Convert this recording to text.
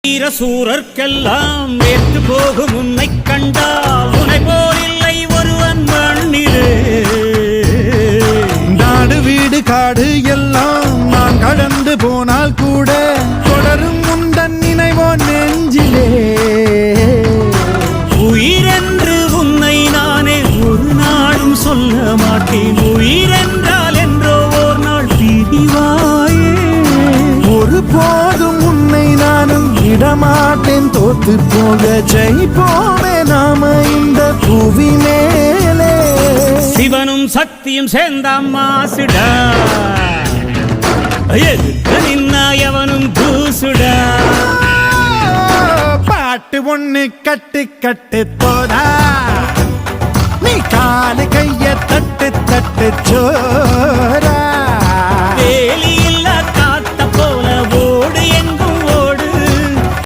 வீரசூரர்க்கெல்லாம் வேற்று போகும் உன்னை கண்டால் உனை போல் இல்லை ஒருவன் மண்ணிலே. நாடு வீடு காடு எல்லாம் நான் கடந்து போனால் கூட தொடரும் உந்தன் நினைவோ நெஞ்சிலே. உயிரென்று உன்னை நானே ஒரு நாளும் சொல்ல மாட்டேன். உயிரென்றால் என்றோ ஓர் நாள் பிரிவாயே. ஒரு போதும் உன்னை நானும் விடமாட்டேன். தோத்து போக ஜெயிப்போமே நாம இந்த புவி மேலே. சிவனும் சக்தியும் சேர்ந்தாம் மாசுடா, எதிர்த்து நின்னா எவனும் தூசுடா. பாட்டு ஒண்ணு கட்டு கட்டு போடா, நீ காலு கைய தட்டு தட்டு சோரா.